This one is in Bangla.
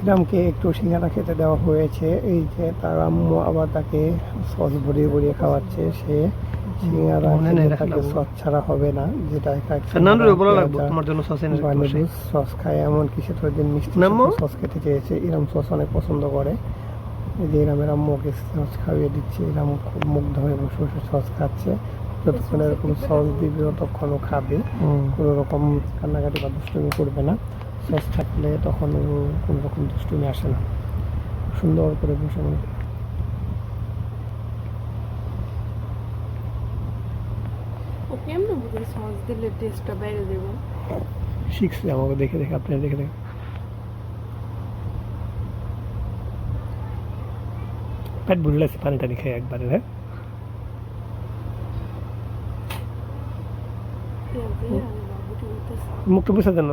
ইরামকে একটু সিঙ্গারা খেতে দেওয়া হয়েছে। এই যে তার আম্মু আবার তাকে সস ভরিয়ে ভরিয়ে খাওয়াচ্ছে। সে সিঙ্গারা খেলে তাকে সস ছাড়া হবে না, যেটা সস খায়। এমনকি সে তো দিন মিষ্টি সস খেতে চেয়েছে। ইরাম সস অনেক পছন্দ করে। এই যে ইরামের আম্মুকে সস খাইয়ে দিচ্ছে। ইরাম খুব মুগ্ধ হয়ে বসে বসে সস খাচ্ছে। যতক্ষণ এরকম সস দিবে ততক্ষণও খাবে, কোনো রকম কান্নাকাটি বা দুষ্টুমি করবে না। সস থাকলে তখন কোনো রকম দুষ্টুমি আসে না, সুন্দর করে বসে শিখছে আমাকে দেখে দেখে, আপনি দেখে দেখে। পেট ভরে লাগছে পানি টানি খেয়ে একবারে। হ্যাঁ, মুখটা বুঝে দেন।